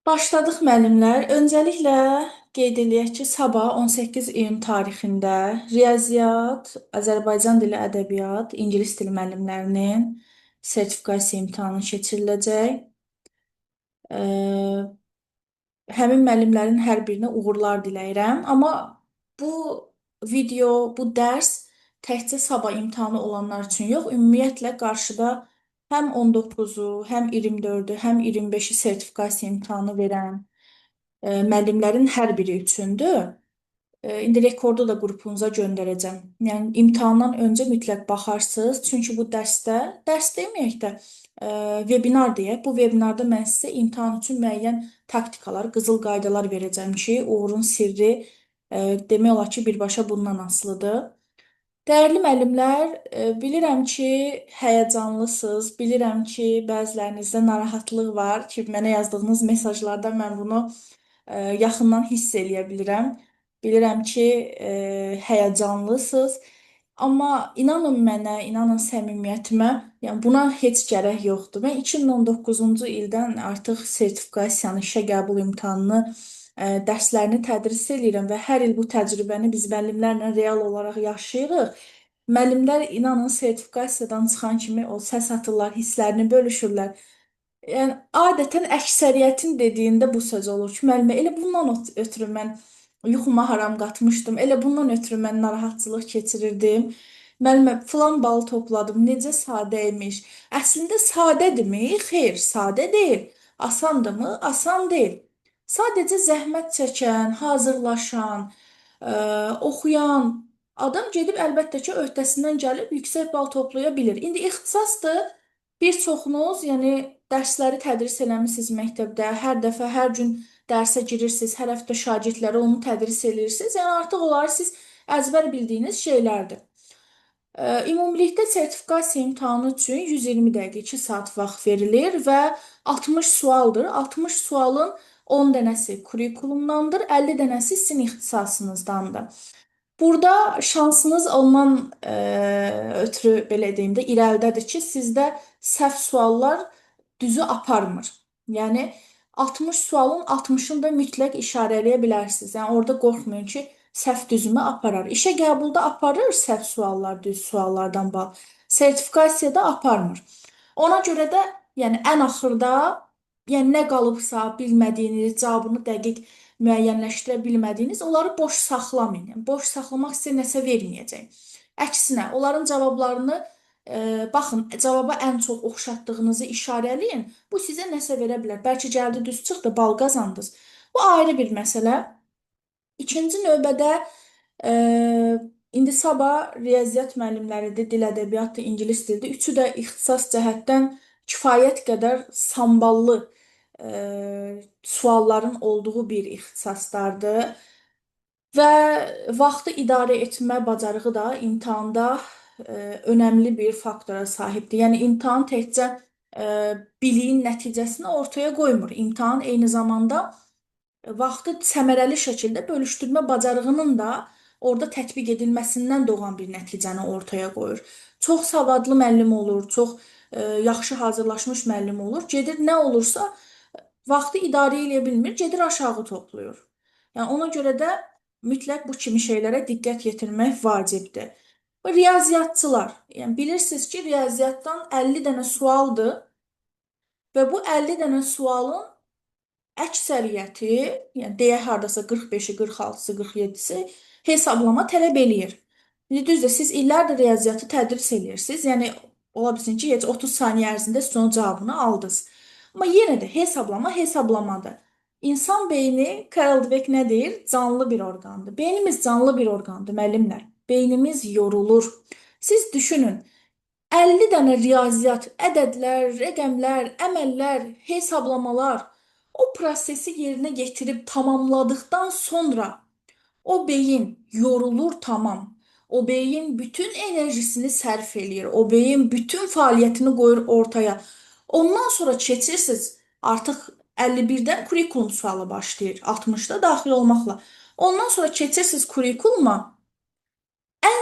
Başladıq müəllimlər. Öncəliklə qeyd eləyək ki, sabah 18 iyun tarixində riyaziyyat, Azərbaycan dili, ədəbiyyat, ingilis dili müəllimlərinin sertifikasiya imtahanı keçiriləcək. Həmin müəllimlərin hər birinə uğurlar diləyirəm. Amma bu video, bu dərs təkcə sabah imtahanı olanlar üçün yox, ümumiyyətlə qarşıda həm 19-u, həm 24-ü, həm 25-i sertifikasiya imtahanı verən müəllimlərin hər biri üçündür. İndi rekordu da qrupunuza göndərəcəm. Yəni imtahandan öncə mütləq baxarsınız, çünki bu dərs deməyək də, vebinar deyək. Bu vebinarda mən sizə imtahan üçün müəyyən taktikalar, qızıl qaydalar verəcəm ki, uğurun sirri demək olar ki, birbaşa bundan asılıdır. Dəyərli müəllimlər, bilirəm ki, həyəcanlısınız, bilirəm ki, bəzilərinizdə narahatlıq var ki, mənə yazdığınız mesajlarda mən bunu yaxından hiss eləyə bilirəm. Bilirəm ki, həyəcanlısınız, amma inanın mənə, inanın səmimiyyətimə, yəni buna heç gərək yoxdur. Mən 2019-cu ildən artıq sertifikasiyanı, işə qəbul imtahanını, dərslərini tədris edirəm və hər il bu təcrübəni biz müəllimlərlə real olaraq yaşayırıq. Müəllimlər inanın sertifikasiyadan çıxan kimi o səs atırlar, hisslərini bölüşürlər. Yəni adətən əksəriyyətin dediyində bu söz olur ki, müəllimə elə bundan ötürü mən yuxuma haram qatmışdım. Elə bundan ötürü mən narahatçılıq keçirirdim. Müəllimə filan bal topladım. Necə sadə imiş. Əslində sadədirmi? Xeyr, sadə deyil. Asandırmı? Asan deyil. Sadəcə zəhmət çəkən, hazırlaşan, oxuyan adam gedib əlbəttə ki, öhdəsindən gəlib yüksək bal toplaya bilir. İndi ixtisasdır. Bir çoxunuz, yəni dərsləri tədris eləmisiniz məktəbdə, hər dəfə, hər gün dərsə girirsiniz, hər həftə şagirdlərə onu tədris eləyirsiniz. Yəni artıq onları siz əzbər bildiyiniz şeylərdir. Ümumilikdə sertifikasiya imtahanı üçün 120 dəqiqə 2 saat vaxt verilir və 60 sualdır. 60 sualın 10 dənəsi kurikulumdandır, 50 dənəsi sizin ixtisasınızdandır. Burada şansınız ondan ötürü belə deyim də irəlidədir ki, sizdə səhv suallar düzü aparmır. Yəni 60 sualın 60-ını da mütləq işarələyə bilərsiniz. Yəni orada qorxmayın ki, səhv düzümü aparar. İşə qəbulda aparır səhv suallar, düz suallardan bal. Sertifikasiyada aparmır. Ona görə də yəni ən axırda yəni nə qalıbsa bilmədiyiniz, cavabını dəqiq müəyyənləşdirə bilmədiyiniz, onları boş saxlamayın. Yəni, boş saxlamaq sizə nəsə verməyəcək. Əksinə, onların cavablarını baxın, cavaba ən çox oxşatdığınızı işarələyin. Bu sizə nəsə verə bilər. Bəlkə gəldi düz çıxdı, bal qazandınız. Bu ayrı bir məsələ. İkinci növbədə e, indi sabah riyaziyyat müəllimləridir, dil ədəbiyyatdır, ingilis dilidir. Üçü də ixtisas cəhətdən kifayət qədər samballı sualların olduğu bir ixtisaslardır. Və vaxtı idarə etmə bacarığı da imtahanda önəmli bir faktora sahibdir. Yəni imtahan təkcə biliyin nəticəsini ortaya qoymur. İmtahan eyni zamanda vaxtı səmərəli şəkildə bölüşdürmə bacarığının da orada tətbiq edilməsindən doğan bir nəticəni ortaya qoyur. Çox savadlı müəllim olur, çox yaxşı hazırlaşmış müəllim olur. Gedir nə olursa vaxtı idarə edə bilmir, gedir aşağı toplayır. Yəni ona görə də mütləq bu kimi şeylərə diqqət yetirmək vacibdir. Riyaziyyatçılar, yəni bilirsiniz ki, riyaziyyatdan 50 dənə sualdır və bu 50 dənə sualın əksəriyyəti, yəni deyək hardasa 45-i, 46-sı, 47-si hesablama tələb eləyir. İndi düzdür, siz illərdir riyaziyyatı tədris edirsiniz. Yəni ola bilsin ki, heç 30 saniyə ərzində siz onun cavabını aldınız. Amma yenə də hesablama hesablamadır. İnsan beyni, Carol Dweck nə deyir? Canlı bir orqandır. Beynimiz canlı bir orqandır, müəllimlər. Beynimiz yorulur. Siz düşünün, 50 dənə riyaziyyat, ədədlər, rəqəmlər, əməllər, hesablamalar o prosesi yerinə yetirib tamamladıktan sonra o beyin yorulur tamam. O beyin bütün enerjisini sərf eləyir. O beyin bütün fəaliyyətini qoyur ortaya. Ondan sonra keçirsiniz artıq 51-dən kurikulum sualı başlayır. 60-da daxil olmaqla. Ondan sonra keçirsiniz kurikuluma.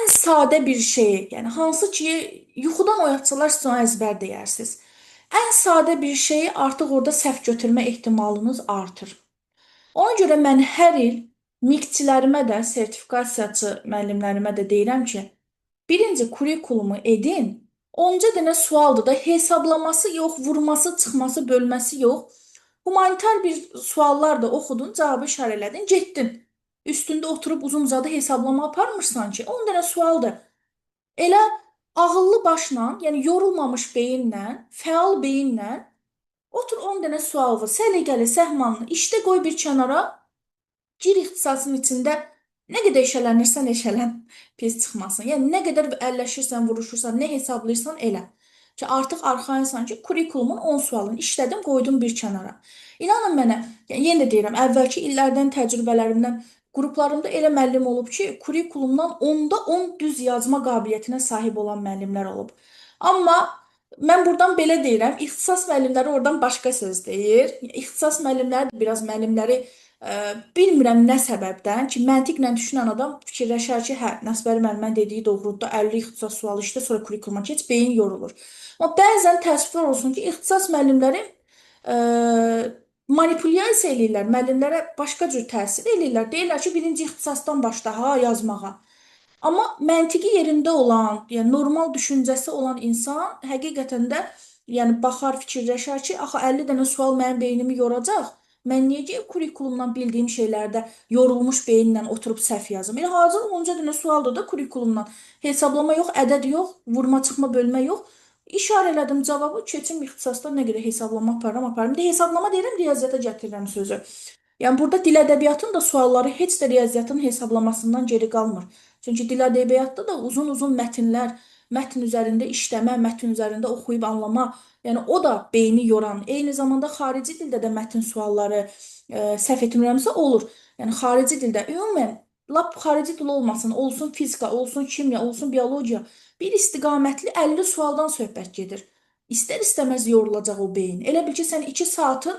Sadə bir şeyi, yəni hansı ki yuxudan oyatsalar siz onu əzbər deyərsiniz. Ən sadə bir şeyi artıq orada səhv götürmə ehtimalınız artır. Ona görə mən hər il miqçilərimə də, sertifikasiyaçı müəllimlərimə də deyirəm ki, birinci kurikulumu edin. Onca dənə sualdır da, hesablaması yox, vurması, çıxması, bölməsi yox. Humanitar bir suallar da oxudun, cavabı işarələdin, getdin. Üstündə oturub uzun-uzadı hesablama aparmırsan ki, 10 dənə sualdır. Elə ağıllı başla, yəni yorulmamış beyinlə, fəal beyinlə otur 10 dənə sual var. Səliqəli, səhmanlı işdə qoy bir kənara. Gir ixtisasın içində nə qədər işələnirsən eşələn pis çıxmasın. Yəni nə qədər əlləşirsən, vuruşursan, nə hesablayırsan elə. Ki artıq arxayınsan ki, kurikulumun 10 sualını işlədim, qoydum bir kənara. İnanın mənə, yəni yenə də deyirəm, əvvəlki illərdən təcrübələrimdən qruplarımda elə müəllim olub ki, kurikulumdan 10-da 10 düz yazma qabiliyyətinə sahib olan müəllimlər olub. Amma mən buradan belə deyirəm, ixtisas müəllimləri oradan başqa söz deyir. İxtisas müəllimləri də biraz müəllimləri bilmirəm nə səbəbdən ki, məntiqlə düşünən adam fikirləşər ki, hə, Nəsbəri müəllimin dediyi doğrudur da 50 ixtisas sualı işlə, sonra kurikuluma keç, beyin yorulur. Amma bəzən təəssüflər olsun ki, ixtisas müəllimləri ə, manipulyasiya eləyirlər, müəllimlərə başqa cür təsir eləyirlər. Deyirlər ki, birinci ixtisasdan başla ha yazmağa. Amma məntiqi yerində olan, yəni normal düşüncəsi olan insan həqiqətən də yəni baxar, fikirləşər ki, axı 50 dənə sual mənim beynimi yoracaq. Mən niyə ki kurikulumdan bildiyim şeylərdə yorulmuş beyinlə oturub səhv yazım? Elə hazır onca dənə sualdır da kurikulumdan. Hesablama yox, ədəd yox, vurma çıxma bölmə yox. İşarələdim cavabı, keçim ixtisasda nə qədər hesablama aparıram, aparım. Bir də hesablama deyirəm, riyaziyyata gətirirəm sözü. Yəni burada dil ədəbiyyatının da sualları heç də riyaziyyatın hesablamasından geri qalmır. Çünki dil ədəbiyyatda da uzun-uzun mətnlər, mətn üzərində işləmə, mətn üzərində oxuyub anlama, yəni o da beyni yoran. Eyni zamanda xarici dildə də mətn sualları səhv etmirəmsə olur. Yəni xarici dildə ümumən lap xarici dil olmasın, olsun fizika, olsun kimya, olsun biologiya, bir istiqamətli 50 sualdan söhbət gedir. İstər-istəməz yorulacaq o beyin. Elə bil ki, sən 2 saatın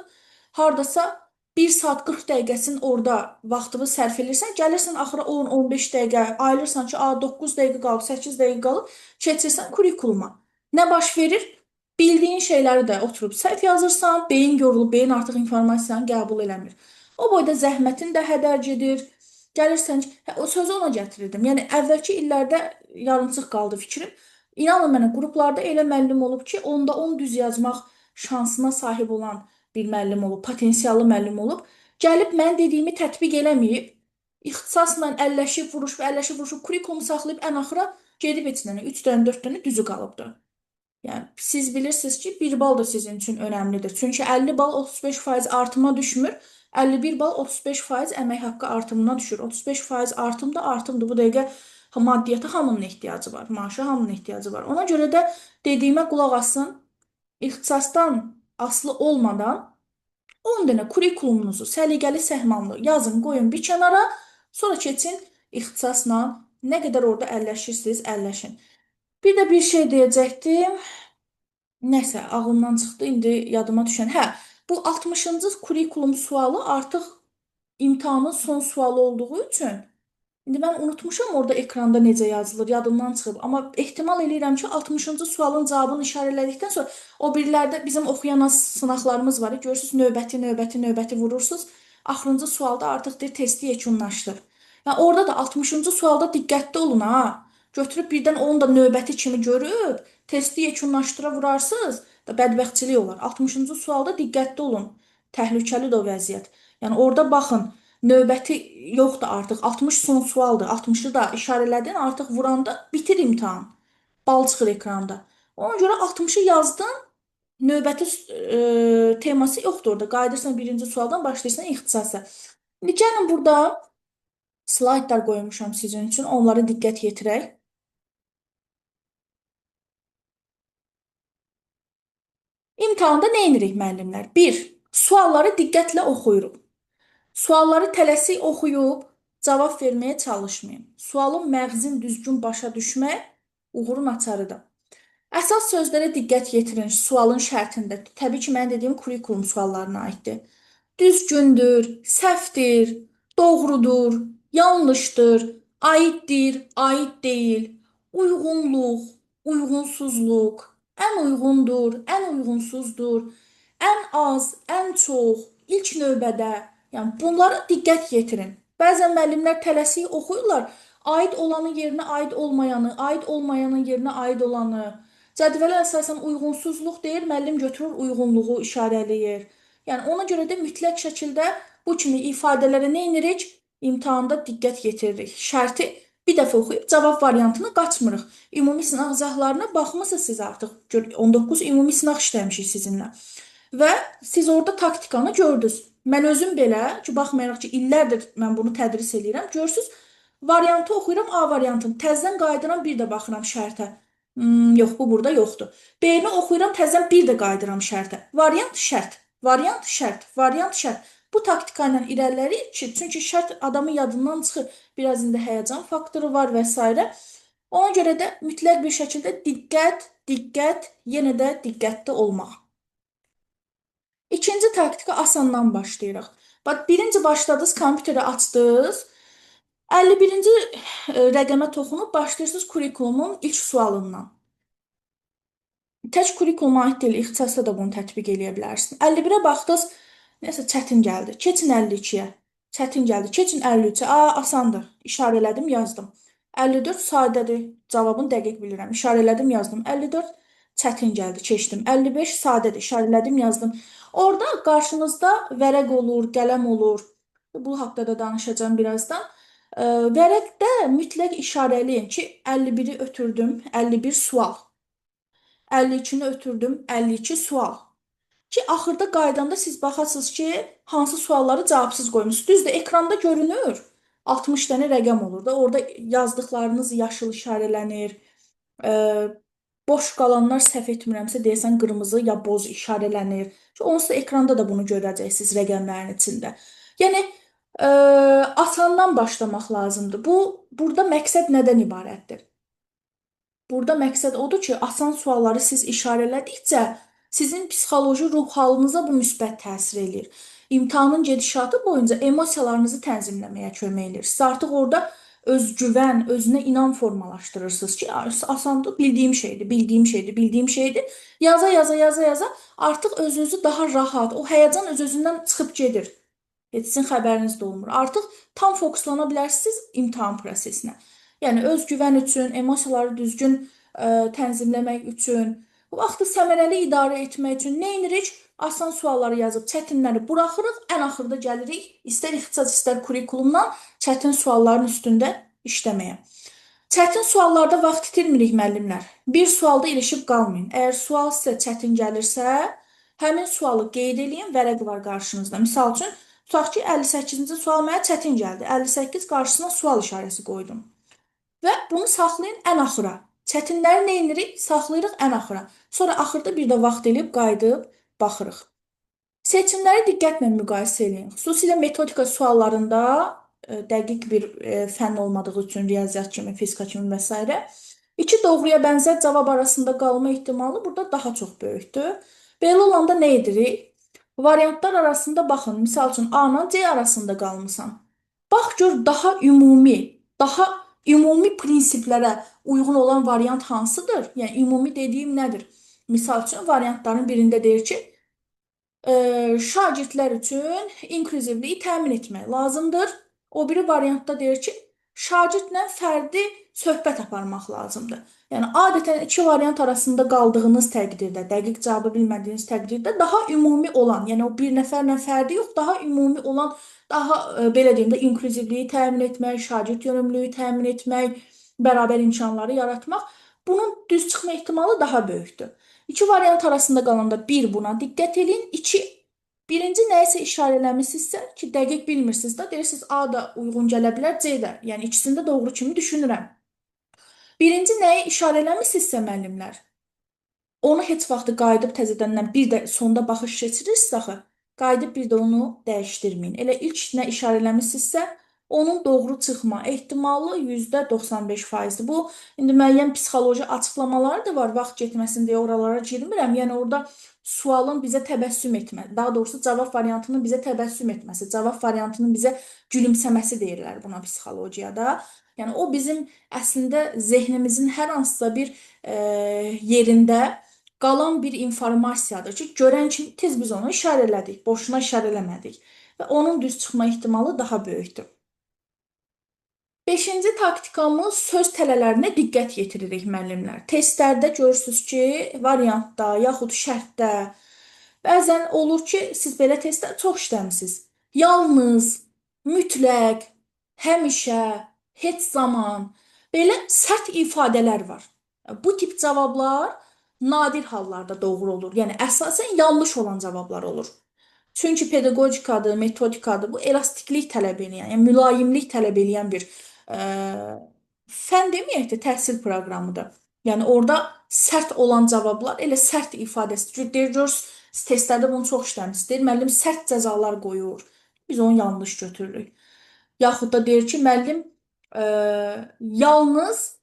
hardasa 1 saat 40 dəqiqəsini orada vaxtını sərf edirsən, gəlirsən axıra 10-15 dəqiqə, ayırırsan ki, 9 dəqiqə qalıb, 8 dəqiqə qalıb, keçirsən kurikuluma. Nə baş verir? Bildiyin şeyləri də oturub səhv yazırsan, beyin yorulub, beyin artıq informasiyanı qəbul eləmir. O boyda zəhmətin də hədər gedir. Gəlirsən ki, o sözü ona gətirirdim. Yəni əvvəlki illərdə yarımçıq qaldı fikrim. İnanın mənə, qruplarda elə müəllim olub ki, onda 10 düz yazmaq şansına sahib olan bir müəllim olub, potensiallı müəllim olub, gəlib mən dediyimi tətbiq eləməyib, ixtisasla əlləşib vuruşub, kurikulumu saxlayıb ən axıra gedib heç dənə 3 dənə, 4 dənə düzü qalıbdı. Yəni siz bilirsiniz ki, 1 bal da sizin üçün önəmlidir. Çünki 50 bal 35% artıma düşmür. 51 bal 35% əmək haqqı artımına düşür. 35% artım da artımdır. Bu dəqiqə maddiyyata hamının ehtiyacı var, maaşa hamının ehtiyacı var. Ona görə də dediyimə qulaq asın. İxtisasdan asılı olmadan 10 dənə kurikulumunuzu səliqəli səhmanlı yazın, qoyun bir kənara, sonra keçin ixtisasla nə qədər orada əlləşirsiniz, əlləşin. Bir də bir şey deyəcəkdim. Nəsə, ağlımdan çıxdı, indi yadıma düşən. Hə, bu 60-cı kurikulum sualı artıq imtahanın son sualı olduğu üçün İndi mən unutmuşam orada ekranda necə yazılır, yadımdan çıxıb. Amma ehtimal eləyirəm ki, 60-cı sualın cavabını işarələdikdən sonra o birilərdə bizim oxuyan sınaqlarımız var. Görürsüz, növbəti vurursunuz. Axırıncı sualda artıq deyir testi yekunlaşdır. Yəni orada da 60-cı sualda diqqətli olun ha. Götürüb birdən onu da növbəti kimi görüb testi yekunlaşdıra vurarsınız da bədbəxtçilik olar. 60-cı sualda diqqətli olun. Təhlükəlidir o vəziyyət. Yəni orada baxın. Növbəti yoxdur artıq. 60 son sualdır. 60-ı da işarələdin, artıq vuranda bitir imtahan. Bal çıxır ekranda. Ona görə 60-ı yazdın, növbəti teması yoxdur orada. Qayıdırsan birinci sualdan, başlayırsan ixtisasa. İndi gəlin burada slaydlar qoymuşam sizin üçün. Onlara diqqət yetirək. İmtahanda nə edirik müəllimlər? 1. Sualları diqqətlə oxuyuruq. Sualları tələsik oxuyub cavab verməyə çalışmayın. Sualın məğzin düzgün başa düşmək uğurun açarıdır. Əsas sözlərə diqqət yetirin sualın şərtində. Təbii ki, mən dediyim kurikulum suallarına aiddir. Düzgündür, səhvdir, doğrudur, yanlışdır, aiddir, aid deyil, uyğunluq, uyğunsuzluq. Ən uyğundur, ən uyğunsuzdur, ən az, ən çox, ilk növbədə. Yəni bunlara diqqət yetirin. Bəzən müəllimlər tələsik oxuyurlar. Aid olanın yerinə aid olmayanı, aid olmayanın yerinə aid olanı. Cədvələ əsasən uyğunsuzluq deyir, müəllim götürür uyğunluğu işarələyir. Yəni ona görə də mütləq şəkildə bu kimi ifadələrə nə edirik? İmtahanda diqqət yetiririk. Şərti bir dəfə oxuyub cavab variantını qaçmırıq. Ümumi sınaq izahlarına baxmısınız siz artıq. 19 ümumi sınaq işləmişik sizinlə. Və siz orada taktikanı gördünüz. Mən özüm belə, ki baxmayaraq ki illərdir mən bunu tədris eləyirəm, görürsüz, variantı oxuyuram A variantını, təzədən qayıdıram, bir də baxıram şərtə. Yox, bu burada yoxdur. B-ni oxuyuram, təzədən bir də qayıdıram şərtə. Variant şərt, variant şərt, variant şərt. Bu taktika ilə irəliləyirik ki, çünki şərt adamın yadından çıxır. Biraz indi həyəcan faktoru var və s. Ona görə də mütləq bir şəkildə diqqət, diqqət, yenə də diqqətli olmaq. İkinci taktika asandan başlayırıq. Bax, birinci başladınız, kompüteri açdınız, 51-ci rəqəmə toxunub başlayırsınız kurikulumun ilk sualından. Tək kurikuluma aid deyil, ixtisasda da bunu tətbiq eləyə bilərsin. 51-ə baxdınız, nəsə çətin gəldi. Keçin 52-yə. Çətin gəldi. Keçin 53-ə. Asandır. İşarələdim, yazdım. 54 sadədir. Cavabını dəqiq bilirəm. İşarələdim, yazdım. 54 çətin gəldi, keçdim. 55 sadədir. İşarələdim, yazdım. Orada qarşınızda vərəq olur, qələm olur. Bu haqqda da danışacağım birazdan. Vərəqdə mütləq işarələyin ki, 51-i ötürdüm, 51 sual. 52-ni ötürdüm, 52 sual. Ki axırda qaydanda siz baxasınız ki, hansı sualları cavabsız qoymusunuz. Düzdür, ekranda görünür. 60 dənə rəqəm olur da, orada yazdıqlarınız yaşıl işarələnir. E, Boş qalanlar səhv etmirəmsə deyəsən qırmızı ya boz işarələnir. Onsuz da ekranda da bunu görəcəksiniz rəqəmlərin içində. Yəni asandan başlamaq lazımdır. Burada məqsəd nədən ibarətdir? Burada məqsəd odur ki, asan sualları siz işarələdikcə sizin psixoloji ruh halınıza bu müsbət təsir eləyir. İmtahanın gedişatı boyunca emosiyalarınızı tənzimləməyə kömək eləyir. Siz artıq orada özgüvən, özünə inam formalaşdırırsınız ki, asandır, bildiyim şeydir, bildiyim şeydir, bildiyim şeydir. Yaza, yaza, yaza, yaza artıq özünüzü daha rahat, o həyəcan öz-özündən çıxıb gedir. Heç sizin xəbəriniz də olmur. Artıq tam fokuslana bilərsiniz imtahan prosesinə. Yəni özgüvən üçün, emosiyaları düzgün tənzimləmək üçün, bu vaxtı səmərəli idarə etmək üçün nə edirik? Asan sualları yazıb çətinləri buraxırıq, ən axırda gəlirik istər ixtisas, istər kurikulumdan çətin sualların üstündə işləməyə. Çətin suallarda vaxt itirmirik müəllimlər. Bir sualda ilişib qalmayın. Əgər sual sizə çətin gəlirsə, həmin sualı qeyd eləyin, vərəq var qarşınızda. Misal üçün, tutaq ki, 58-ci sual mənə çətin gəldi. 58 qarşısına sual işarəsi qoydum. Və bunu saxlayın ən axıra. Çətinləri nə edirik? Saxlayırıq ən axıra. Sonra axırda bir də vaxt eləyib qayıdıb baxırıq. Seçimləri diqqətlə müqayisə edin. Xüsusilə metodika suallarında dəqiq bir fənn olmadığı üçün riyaziyyat kimi, fizika kimi və s. İki doğruya bənzər cavab arasında qalma ehtimalı burada daha çox böyükdür. Belə olanda nə edirik? Variantlar arasında baxın. Misal üçün A ilə C arasında qalmısan. Bax gör daha ümumi prinsiplərə uyğun olan variant hansıdır? Yəni ümumi dediyim nədir? Misal üçün variantların birində deyir ki, şagirdlər üçün inklüzivliyi təmin etmək lazımdır. O biri variantda deyir ki, şagirdlə fərdi söhbət aparmaq lazımdır. Yəni adətən iki variant arasında qaldığınız təqdirdə, dəqiq cavabı bilmədiyiniz təqdirdə daha ümumi olan, yəni o bir nəfərlə fərdi yox, daha ümumi olan, daha belə deyim də inklüzivliyi təmin etmək, şagird yönümlülüyü təmin etmək, bərabər imkanları yaratmaq, bunun düz çıxma ehtimalı daha böyükdür. İki variant arasında qalanda bir buna diqqət edin, iki birinci nəyisə işarələmisinizsə ki, dəqiq bilmirsiniz də, deyirsiniz A da uyğun gələ bilər, C də. Yəni ikisində doğru kimi düşünürəm. Birinci nəyi işarələmisinizsə müəllimlər, onu heç vaxt qayıdıb təzədəndən bir də sonda baxış keçirirsiniz axı, qayıdıb bir də onu dəyişdirməyin. Elə ilk nə işarələmisinizsə, onun doğru çıxma ehtimalı %95%-dir. Bu, indi müəyyən psixoloji açıqlamaları da var, vaxt getməsin deyə oralara girmirəm. Yəni orada sualın bizə təbəssüm etməsi, daha doğrusu cavab variantının bizə təbəssüm etməsi, cavab variantının bizə gülümsəməsi deyirlər buna psixologiyada. Yəni o bizim əslində zehnimizin hər hansısa bir yerində qalan bir informasiyadır ki, görən kimi tez biz onu işarələdik, boşuna işarələmədik və onun düz çıxma ehtimalı daha böyükdür. Beşinci taktikamız söz tələlərinə diqqət yetiririk müəllimlər. Testlərdə görürsüz ki, variantda yaxud şərtdə bəzən olur ki, siz belə testlər çox işləmisiniz. Yalnız, mütləq, həmişə, heç zaman belə sərt ifadələr var. Bu tip cavablar nadir hallarda doğru olur. Yəni əsasən yanlış olan cavablar olur. Çünki pedaqogikadır, metodikadır. Bu elastiklik tələb edən, yəni mülayimlik tələb edən bir ə, fən deməyək də təhsil proqramıdır. Yəni orada sərt olan cavablar elə sərt ifadəsi. Deyir, testlərdə bunu çox işləmişdir. Deyir, müəllim sərt cəzalar qoyur. Biz onu yanlış götürürük. Yaxud da deyir ki, müəllim yalnız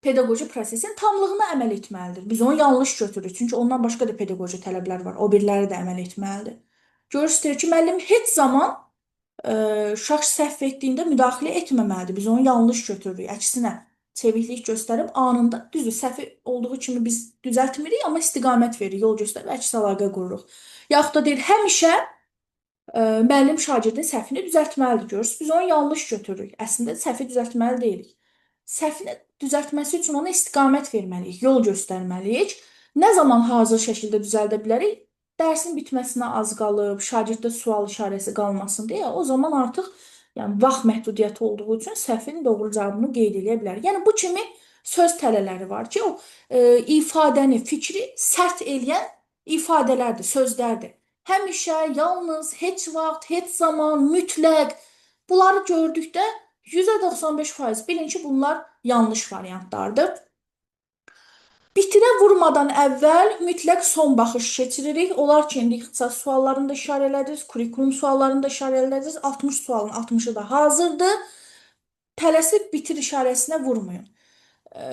pedaqoji prosesin tamlığına əməl etməlidir. Biz onu yanlış götürürük. Çünki ondan başqa da pedaqoji tələblər var. O birləri də əməl etməlidir. Görürsüz ki, müəllim heç zaman şəxs səhv etdiyində müdaxilə etməməlidir. Biz onu yanlış götürürük. Əksinə, çeviklik göstərib anında düzdür, səhv olduğu kimi biz düzəltmirik, amma istiqamət veririk, yol göstərib əks əlaqə qururuq. Yaxud da deyir, həmişə müəllim şagirdin səhvini düzəltməlidir. Görürsüz, biz onu yanlış götürürük. Əslində səhvi düzəltməli deyilik. Səhvini düzəltməsi üçün ona istiqamət verməliyik, yol göstərməliyik. Nə zaman hazır şəkildə düzəldə bilərik? Dərsin bitməsinə az qalıb, şagirddə sual işarəsi qalmasın deyə, o zaman artıq yəni vaxt məhdudiyyəti olduğu üçün səhvin doğru cavabını qeyd edə bilər. Yəni bu kimi söz tələləri var ki, o ifadəni, fikri sərt eləyən ifadələrdir, sözlərdir. Həmişə, yalnız, heç vaxt, heç zaman, mütləq bunları gördükdə %95% bilin ki, bunlar yanlış variantlardır. Bitirə vurmadan əvvəl mütləq son baxış keçiririk. Olar ki, indi ixtisas suallarını da işarələdiniz, kurikulum suallarını da işarələdiniz. 60 sualın 60-ı da hazırdır. Tələsib bitir işarəsinə vurmayın.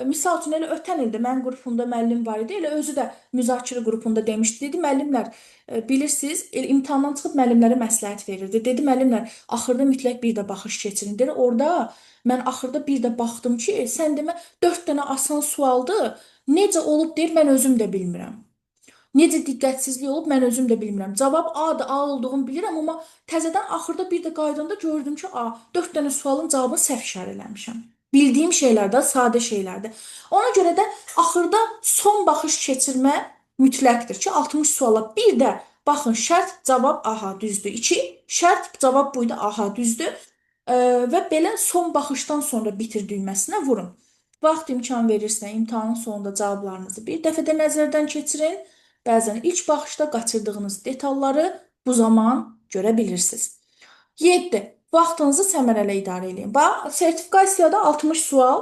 Misal üçün elə ötən ildə mənim qrupumda müəllim var idi. Elə özü də müzakirə qrupunda demişdi. Dedi müəllimlər, bilirsiniz, elə imtahandan çıxıb müəllimlərə məsləhət verirdi. Dedi müəllimlər, axırda mütləq bir də baxış keçirin. Dedi orada mən axırda bir də baxdım ki, sən demə 4 dənə asan sualdır. Necə olub deyir, mən özüm də bilmirəm. Necə diqqətsizlik olub, mən özüm də bilmirəm. Cavab A-dır, A olduğunu bilirəm, amma təzədən axırda bir də qaydanda gördüm ki, A, 4 dənə sualın cavabını səhv işarələmişəm. Bildiyim şeylərdə, sadə şeylərdə. Ona görə də axırda son baxış keçirmə mütləqdir ki, 60 suala bir də baxın, şərt, cavab, aha, düzdür. 2, şərt, cavab buydu, aha, düzdür. Və belə son baxışdan sonra bitir düyməsinə vurun. Vaxt imkan verirsə, imtahanın sonunda cavablarınızı bir dəfə də nəzərdən keçirin. Bəzən ilk baxışda qaçırdığınız detalları bu zaman görə bilirsiniz. 7. Vaxtınızı səmərəli idarə edin. Bax, sertifikasiyada 60 sual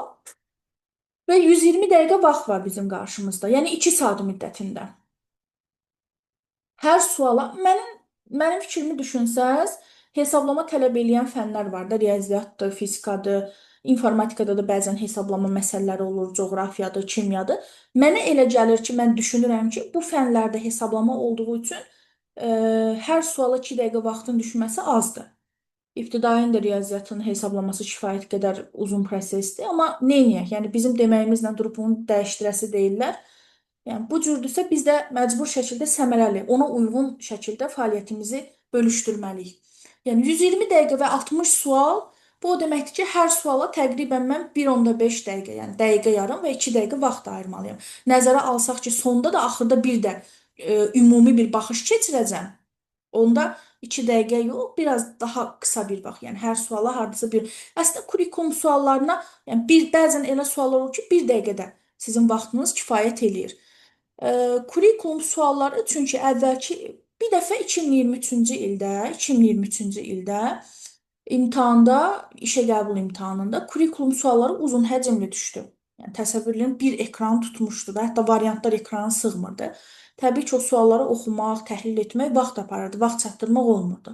və 120 dəqiqə vaxt var bizim qarşımızda. Yəni 2 saat müddətində. Hər suala mənim fikrimi düşünsəz, hesablama tələb eləyən fənlər var da, riyaziyyatdır, fizikadır, informatikada da bəzən hesablama məsələləri olur, coğrafiyadır, kimyadır. Mənə elə gəlir ki, mən düşünürəm ki, bu fənlərdə hesablama olduğu üçün hər suala 2 dəqiqə vaxtın düşməsi azdır. İbtidain də riyaziyyatın hesablaması kifayət qədər uzun prosesdir, amma neyniyək? Yəni bizim deməyimizlə durub bunu dəyişdirəsi deyirlər. Yəni bu cürdürsə biz də məcbur şəkildə səmərəli, ona uyğun şəkildə fəaliyyətimizi bölüşdürməliyik. Yəni 120 dəqiqə və 60 sual bu o deməkdir ki, hər suala təqribən mən 1.5 dəqiqə, yəni dəqiqə yarım və 2 dəqiqə vaxt ayırmalıyam. Nəzərə alsaq ki, sonda da axırda bir də ümumi bir baxış keçirəcəm. Onda 2 dəqiqə yox, biraz daha qısa bir vaxt. Yəni hər suala hardasa bir. Əslində kurikulum suallarına, yəni bəzən elə suallar olur ki, 1 dəqiqədə sizin vaxtınız kifayət eləyir. Kurikulum sualları çünki əvvəlki bir dəfə 2023-cü ildə imtahanda, işə qəbul imtahanında kurikulum sualları uzun həcmli düşdü. Yəni təsəvvürləyin bir ekran tutmuşdu və hətta variantlar ekrana sığmırdı. Təbii ki, o sualları oxumaq, təhlil etmək vaxt aparırdı, vaxt çatdırmaq olmurdu.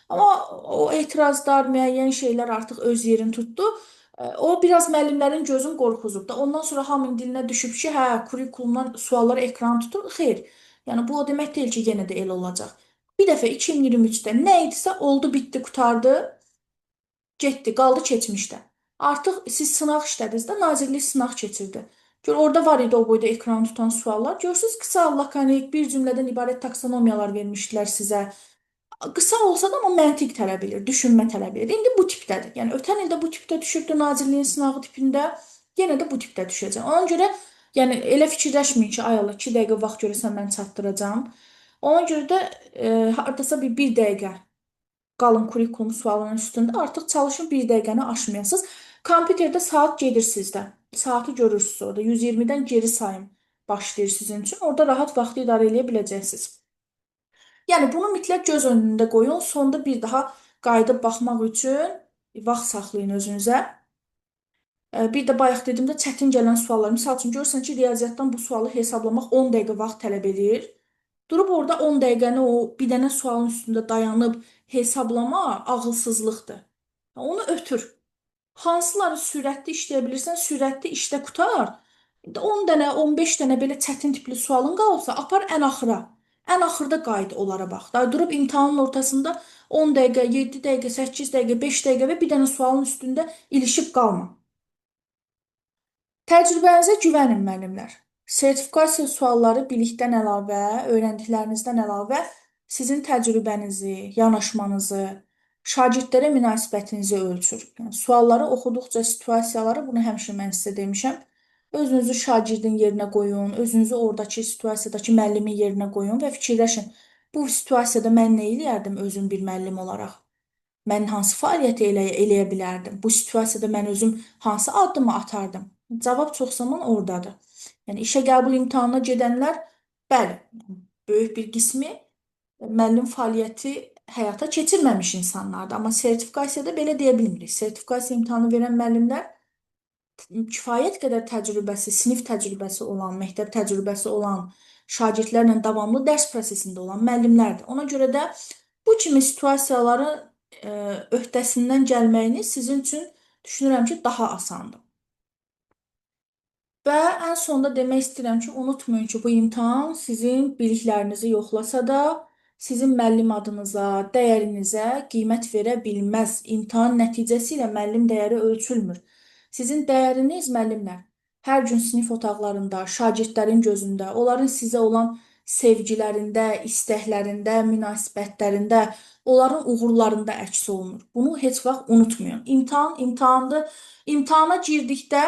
Amma o etirazlar, müəyyən şeylər artıq öz yerini tutdu. O biraz müəllimlərin gözünü qorxuzub da. Ondan sonra hamının dilinə düşüb ki, hə, kurikulumdan sualları ekran tutur. Xeyr. Yəni bu o demək deyil ki, yenə də elə olacaq. Bir dəfə 2023-də nə idisə oldu, bitdi, qurtardı, getdi, qaldı keçmişdə. Artıq siz sınaq işlədiniz də, Nazirlik sınaq keçirdi. Gör orada var idi o boyda ekran tutan suallar. Görsüz qısa, lakonik, bir cümlədən ibarət taksonomiyalar vermişdilər sizə. Qısa olsa da amma məntiq tələb edir, düşünmə tələb edir. İndi bu tipdədir. Yəni ötən ildə bu tipdə düşübdü Nazirliyin sınağı tipində, yenə də bu tipdə düşəcək. Ona görə yəni elə fikirləşməyin ki, ay Allah 2 dəqiqə vaxt görürsən mən çatdıracağam. Ona görə də hardasa bir dəqiqə qalın kurikulum sualının üstündə artıq çalışın bir dəqiqəni aşmayasınız. Kompüterdə saat gedir sizdə. Saatı görürsünüz orada. 120-dən geri sayım başlayır sizin üçün. Orada rahat vaxtı idarə edə biləcəksiniz. Yəni bunu mütləq göz önündə qoyun. Sonda bir daha qayıdıb baxmaq üçün vaxt saxlayın özünüzə. Bir də bayaq dediyimdə çətin gələn suallar. Məsəl üçün görürsən ki, riyaziyyatdan bu sualı hesablamaq 10 dəqiqə vaxt tələb edir. Durub orada 10 dəqiqəni o bir dənə sualın üstündə dayanıb hesablama ağılsızlıqdır. Onu ötür. Hansıları sürətli işləyə bilirsən, sürətli işlə qutar. 10 dənə, 15 dənə belə çətin tipli sualın qalsa, apar ən axıra. Ən axırda qayıt onlara bax. Da durub imtahanın ortasında 10 dəqiqə, 7 dəqiqə, 8 dəqiqə, 5 dəqiqə və bir dənə sualın üstündə ilişib qalma. Təcrübənizə güvənin müəllimlər. Sertifikasiya sualları bilikdən əlavə, öyrəndiklərinizdən əlavə sizin təcrübənizi, yanaşmanızı, şagirdlərə münasibətinizi ölçür. Yəni, sualları oxuduqca situasiyaları, bunu həmişə mən sizə demişəm, özünüzü şagirdin yerinə qoyun, özünüzü oradakı situasiyadakı müəllimin yerinə qoyun və fikirləşin, bu situasiyada mən nə eləyərdim özüm bir müəllim olaraq? Mən hansı fəaliyyəti eləyə bilərdim? Bu situasiyada mən özüm hansı addımı atardım? Cavab çox zaman oradadır. Yəni işə qəbul imtahanına gedənlər, bəli, böyük bir qismi müəllim fəaliyyəti həyata keçirməmiş insanlardır. Amma sertifikasiyada belə deyə bilmirik. Sertifikasiya imtahanı verən müəllimlər kifayət qədər təcrübəsi, sinif təcrübəsi olan, məktəb təcrübəsi olan, şagirdlərlə davamlı dərs prosesində olan müəllimlərdir. Ona görə də bu kimi situasiyaları öhdəsindən gəlməyiniz sizin üçün düşünürəm ki, daha asandır. Və ən sonda demək istəyirəm ki, unutmayın ki, bu imtahan sizin biliklərinizi yoxlasa da, sizin müəllim adınıza, dəyərinizə qiymət verə bilməz. İmtahan nəticəsi ilə müəllim dəyəri ölçülmür. Sizin dəyəriniz müəllimlər hər gün sinif otaqlarında, şagirdlərin gözündə, onların sizə olan sevgilərində, istəklərində, münasibətlərində, onların uğurlarında əks olunur. Bunu heç vaxt unutmayın. İmtahan imtahandır. İmtahana girdikdə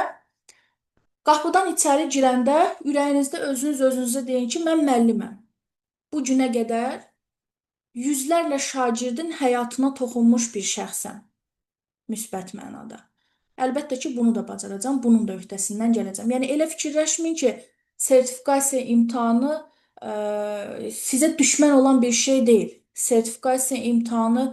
qapıdan içəri girəndə ürəyinizdə özünüz özünüzə deyin ki, mən müəlliməm. Bu günə qədər yüzlərlə şagirdin həyatına toxunmuş bir şəxsəm, müsbət mənada. Əlbəttə ki, bunu da bacaracağam, bunun da öhdəsindən gələcəm. Yəni elə fikirləşməyin ki, sertifikasiya imtahanı sizə düşmən olan bir şey deyil. Sertifikasiya imtahanı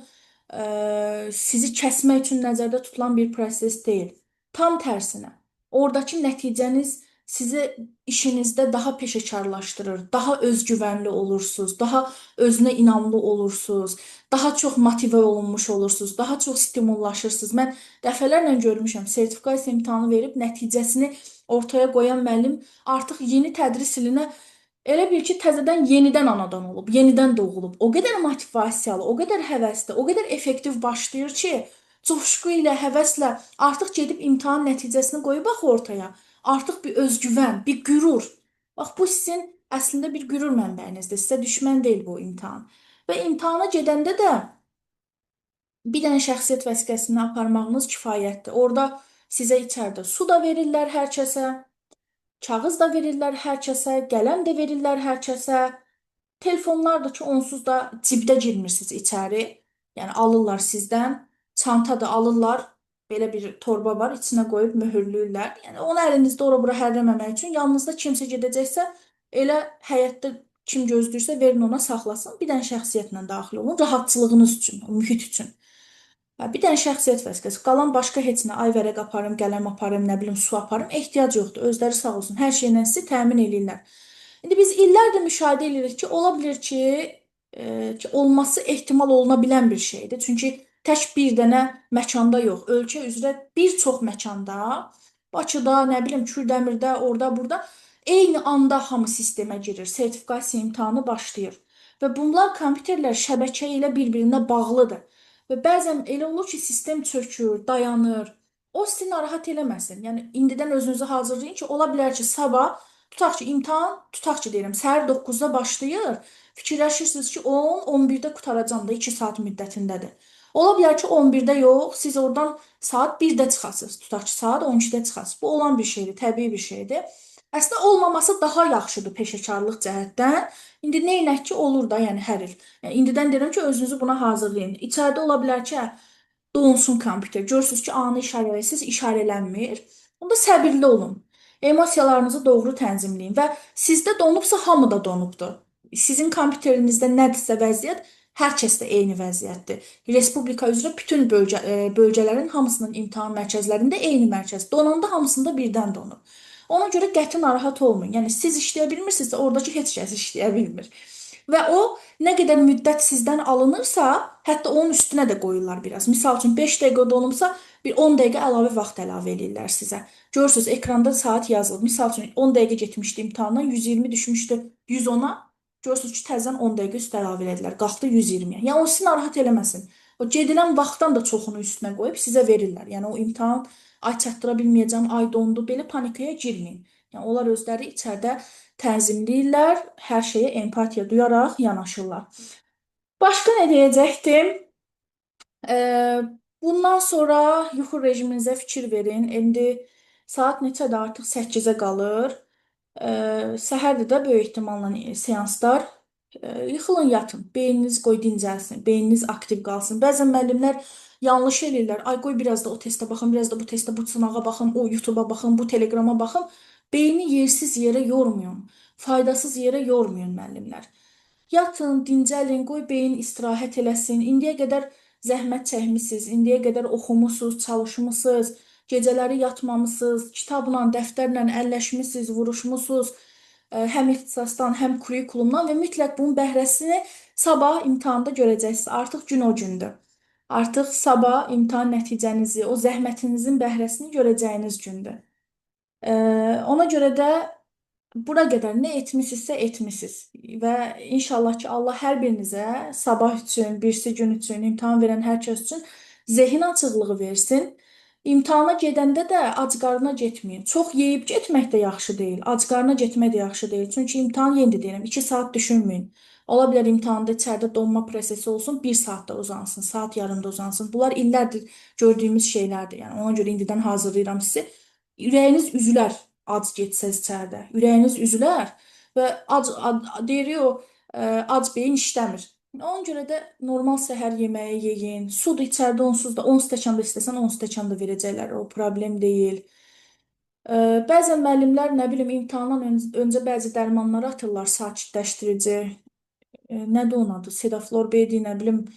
sizi kəsmək üçün nəzərdə tutulan bir proses deyil. Tam tərsinə. Oradakı nəticəniz sizi işinizdə daha peşəkarlaşdırır, daha özgüvənli olursunuz, daha özünə inamlı olursunuz, daha çox motive olunmuş olursunuz, daha çox stimullaşırsınız. Mən dəfələrlə görmüşəm, sertifikasiya imtahanı verib nəticəsini ortaya qoyan müəllim artıq yeni tədris ilinə elə bil ki, təzədən yenidən anadan olub, yenidən doğulub. O qədər motivasiyalı, o qədər həvəsli, o qədər effektiv başlayır ki, coşqu ilə, həvəslə artıq gedib imtahan nəticəsini qoyub axı ortaya. Artıq bir özgüvən, bir qürur. Bax, bu sizin əslində bir qürur mənbəyinizdir. Sizə düşmən deyil bu imtahan. Və imtahana gedəndə də bir dənə şəxsiyyət vəsiqəsini aparmağınız kifayətdir. Orada sizə içəridə su da verirlər hər kəsə, kağız da verirlər hər kəsə, qələm də verirlər hər kəsə. Telefonlar da ki, onsuz da cibdə girmirsiniz içəri. Yəni alırlar sizdən, çanta da alırlar. Belə bir torba var, içinə qoyub möhürləyirlər. Yəni onu əlinizdə ora-bura hərləməmək üçün yanınızda kimsə gedəcəksə, elə həyətdə kim gözləyirsə verin ona saxlasın. Bir dənə şəxsiyyətlə daxil olun, rahatçılığınız üçün, o mühit üçün. Bir dənə şəxsiyyət vəsiqəsi. Qalan başqa heç nə, ay vərəq aparım, qələm aparım, nə bilim, su aparım, ehtiyac yoxdur. Özləri sağ olsun, hər şeylə sizi təmin eləyirlər. İndi biz illərdir müşahidə edirik ki, ola bilər ki, olması ehtimal oluna bilən bir şeydir. Çünki tək bir dənə məkanda yox, ölkə üzrə bir çox məkanda, Bakıda, nə bilim, Kürdəmirdə, orada, burada eyni anda hamı sistemə girir, sertifikasiya imtahanı başlayır. Və bunlar kompüterlər şəbəkə ilə bir-birinə bağlıdır. Və bəzən elə olur ki, sistem çökür, dayanır. o sizi narahat eləməsin. Yəni indidən özünüzü hazırlayın ki, ola bilər ki, sabah tutaq ki, imtahan, tutaq ki, deyirəm, səhər 9-da başlayır. Fikirləşirsiniz ki, 10, 11-də qurtaracam da 2 saat müddətindədir. Ola bilər ki, 11-də yox, siz oradan saat 1-də çıxasınız. Tutaq ki, saat 12-də çıxasınız. Bu olan bir şeydir, təbii bir şeydir. Əslində olmaması daha yaxşıdır peşəkarlıq cəhətdən. İndi neynək ki, olur da, yəni hər il. Yəni, indidən deyirəm ki, özünüzü buna hazırlayın. İçəridə ola bilər ki, donsun kompüter. Görürsünüz ki, anı işarələyirsiz, işarələnmir. Onda səbirli olun. Emosiyalarınızı doğru tənzimləyin və sizdə donubsa hamıda donubdur. Sizin kompüterinizdə nədirsə vəziyyət, hər kəsdə eyni vəziyyətdir. Respublika üzrə bütün bölgələrin hamısının imtahan mərkəzlərində eyni mərkəz. Donanda hamısında birdən donur. Ona görə qəti narahat olmayın. Yəni siz işləyə bilmirsinizsə, oradakı heç kəs işləyə bilmir. Və o nə qədər müddət sizdən alınırsa, hətta onun üstünə də qoyurlar biraz. Misal üçün 5 dəqiqə dolmuşsa, bir 10 dəqiqə əlavə vaxt əlavə eləyirlər sizə. Görürsüz, ekranda saat yazılıb. Misal üçün 10 dəqiqə getmişdi imtahandan, 120 düşmüşdü 110-a. Görürsüz ki, təzədən 10 dəqiqə üstə əlavə elədilər. Qalxdı 120-yə. Yəni o sizi narahat eləməsin. O gedilən vaxtdan da çoxunu üstünə qoyub sizə verirlər. Yəni o imtahan ay çatdıra bilməyəcəm, ay dondu, belə panikaya girməyin. Yəni onlar özləri içəridə tənzimləyirlər, hər şeyə empatiya duyaraq yanaşırlar. Başqa nə deyəcəkdim? Bundan sonra yuxu rejiminizə fikir verin. İndi saat neçədir? Artıq 8-ə qalır. Səhərdir də böyük ehtimalla seanslar. Yıxılın, yatın. Beyniniz qoy dincəlsin. Beyniniz aktiv qalsın. Bəzən müəllimlər yanlış eləyirlər. Ay qoy biraz da o testə baxım, biraz da bu testə, bu sınağa baxım, o YouTube-a baxım, bu Telegrama baxım. Beyni yersiz yerə yormayın. Faydasız yerə yormayın müəllimlər. Yatın, dincəlin, qoy beyin istirahət eləsin. İndiyə qədər zəhmət çəkmisiniz, indiyə qədər oxumusunuz, çalışmısınız, gecələri yatmamısınız, kitabla, dəftərlə əlləşmisiniz, vuruşmusunuz, həm ixtisasdan, həm kurikulumdan və mütləq bunun bəhrəsini sabah imtahanda görəcəksiniz. Artıq gün o gündür. Artıq sabah imtahan nəticənizi, o zəhmətinizin bəhrəsini görəcəyiniz gündür. Ona görə də bura qədər nə etmisinizsə etmisiniz və inşallah ki, Allah hər birinizə sabah üçün, birisi gün üçün, imtahan verən hər kəs üçün zehin açıqlığı versin. İmtahana gedəndə də ac qarnına getməyin. Çox yeyib getmək də yaxşı deyil, ac qarnına getmək də yaxşı deyil. Çünki imtahan yenə də deyirəm, 2 saat düşünməyin. Ola bilər imtahanda içəridə donma prosesi olsun, 1 saat da uzansın, saat yarım da uzansın. Bunlar illərdir gördüyümüz şeylərdir. Yəni ona görə indidən hazırlayıram sizi. Ürəyiniz üzülər ac getsəz içəridə. Ürəyiniz üzülər və deyirik o ac beyin işləmir. Ona görə də normal səhər yeməyi yeyin. Su da içəridə onsuz da 10 stəkan da istəsən 10 stəkan da verəcəklər. O problem deyil. Bəzən müəllimlər nə bilim imtahandan öncə bəzi dərmanlar atırlar, sakitləşdirici. Nədir onun adı? Sedaflor B-dir, nə bilim,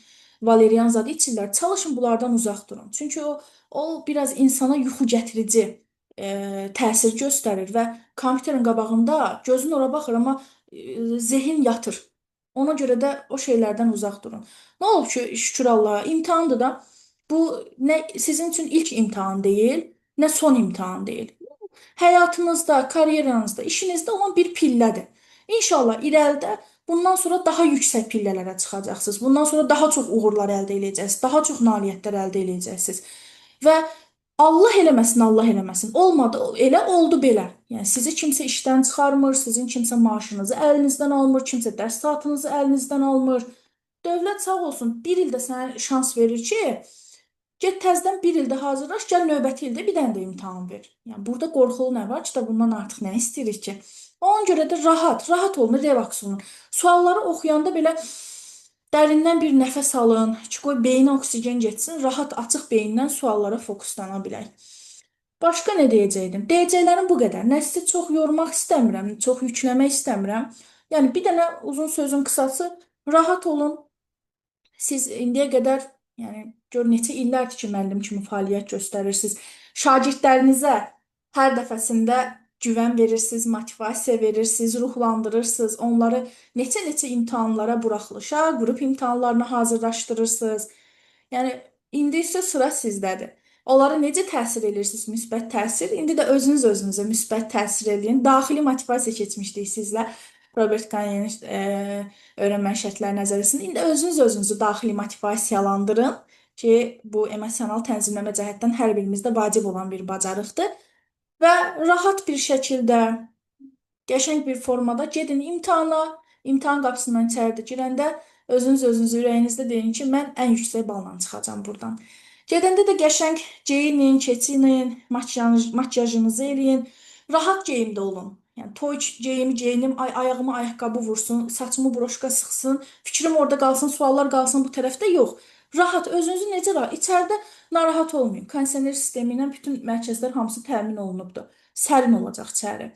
valeriyan zadı içirlər. Çalışın bunlardan uzaq durun. Çünki o biraz insana yuxu gətirici təsir göstərir və kompüterin qabağında gözün ora baxır, amma zehin yatır. Ona görə də o şeylərdən uzaq durun. Nə olub ki, şükür Allaha, imtahandır da bu nə sizin üçün ilk imtahan deyil, nə son imtahan deyil. Həyatınızda, karyeranızda, işinizdə olan bir pillədir. İnşallah irəlidə bundan sonra daha yüksək pillələrə çıxacaqsınız. Bundan sonra daha çox uğurlar əldə edəcəksiniz, daha çox nailiyyətlər əldə edəcəksiniz. Və Allah eləməsin, Allah eləməsin. Olmadı, elə oldu belə. Yəni sizi kimsə işdən çıxarmır, sizin kimsə maaşınızı əlinizdən almır, kimsə dərs saatınızı əlinizdən almır. Dövlət sağ olsun, bir ildə sənə şans verir ki, get təzədən bir ildə hazırlaş, gəl növbəti ildə bir dənə də imtahan ver. Yəni burada qorxulu nə var ki, da bundan artıq nə istəyirik ki? Ona görə də rahat olun, relaks olun. Sualları oxuyanda belə dərindən bir nəfəs alın, ki, qoy beyinə oksigen getsin, rahat, açıq beyindən suallara fokuslana bilək. Başqa nə deyəcəkdim? Deyəcəklərim bu qədər. Nə sizi çox yormaq istəmirəm, çox yükləmək istəmirəm. Yəni bir dənə uzun sözün qısası, rahat olun. Siz indiyə qədər, yəni gör neçə illərdir ki, müəllim kimi fəaliyyət göstərirsiniz. Şagirdlərinizə hər dəfəsində güvən verirsiniz, motivasiya verirsiniz, ruhlandırırsınız. Onları neçə-neçə imtahanlara buraxılışa, qrup imtahanlarına hazırlaşdırırsınız. Yəni indi isə sıra sizdədir. Onlara necə təsir edirsiniz? Müsbət təsir. İndi də özünüz özünüzə müsbət təsir edin. Daxili motivasiya keçmişdik sizlə. Robert Kanyenin öyrənmə şərtləri nəzəriyyəsində. İndi özünüz özünüzü daxili motivasiyalandırın ki, bu emosional tənzimləmə cəhətdən hər birimizdə vacib olan bir bacarıqdır və rahat bir şəkildə, qəşəng bir formada gedin imtahana. İmtahan qapısından içəridə girəndə özünüz ürəyinizdə deyin ki, mən ən yüksək balla çıxacağam buradan. Gedəndə də qəşəng geyinin, keçinin, makyajınızı eləyin. Rahat geyimdə olun. Yəni toy geyimi geyinim, ayağıma ayaqqabı vursun, saçımı broşka sıxsın, fikrim orada qalsın, suallar qalsın bu tərəfdə yox. Rahat, özünüzü necə rahat, içəridə narahat olmayın. Kondisioner sistemi ilə bütün mərkəzlər hamısı təmin olunubdur. Sərin olacaq içəri.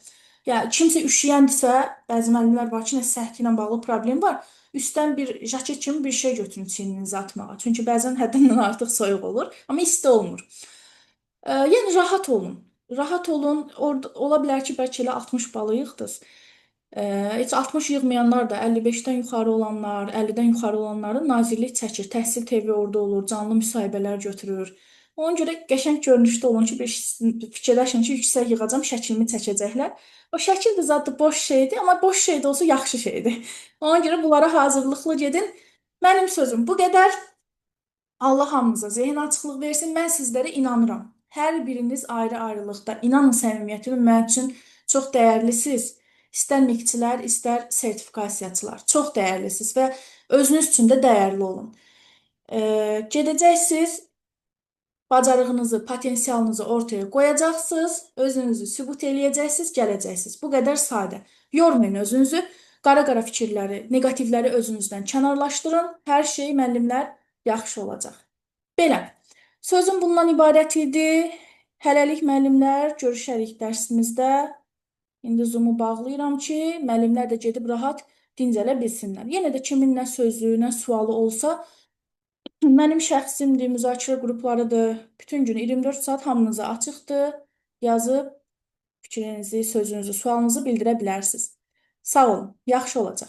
Ya kimsə üşüyəndirsə, bəzi müəllimlər var ki, nə səhhəti ilə bağlı problem var. Üstdən bir jaket kimi bir şey götürün çiyninizi atmağa. Çünki bəzən həddindən artıq soyuq olur, amma isti olmur. Yəni rahat olun. Rahat olun. Orada ola bilər ki, bəlkə elə 60 balı yığdınız. Heç 60 yığmayanlar da 55-dən yuxarı olanlar, 50-dən yuxarı olanların nazirlik çəkir. Təhsil TV orada olur, canlı müsahibələr götürür. Ona görə qəşəng görünüşdə olun ki, bir fikirləşin ki, yüksək yığacam, şəklimi çəkəcəklər. O şəkil də zətdə boş şeydir, amma boş şey də olsa yaxşı şeydir. Ona görə bunlara hazırlıqlı gedin. Mənim sözüm bu qədər. Allah hamınıza zehin açıqlıq versin. Mən sizlərə inanıram. Hər biriniz ayrı-ayrılıqda. İnanın səmimiyyətimə mənim üçün çox dəyərlisiniz. İstər miqçilər, istər sertifikasiyaçılar. Çox dəyərlisiniz və özünüz üçün də dəyərli olun. Gedəcəksiniz, bacarığınızı, potensialınızı ortaya qoyacaqsınız, özünüzü sübut eləyəcəksiniz, gələcəksiniz. Bu qədər sadə. Yormayın özünüzü. Qara-qara fikirləri, neqativləri özünüzdən kənarlaşdırın. Hər şey müəllimlər yaxşı olacaq. Belə. Sözüm bundan ibarət idi. Hələlik müəllimlər, görüşərik dərsimizdə. İndi Zoom-u bağlayıram ki, müəllimlər də gedib rahat dincələ bilsinlər. Yenə də kimin nə sözü, nə sualı olsa, mənim şəxsimdir, müzakirə qruplarıdır. Bütün gün 24 saat hamınıza açıqdır. Yazıb fikrinizi, sözünüzü, sualınızı bildirə bilərsiniz. Sağ olun, yaxşı olacaq.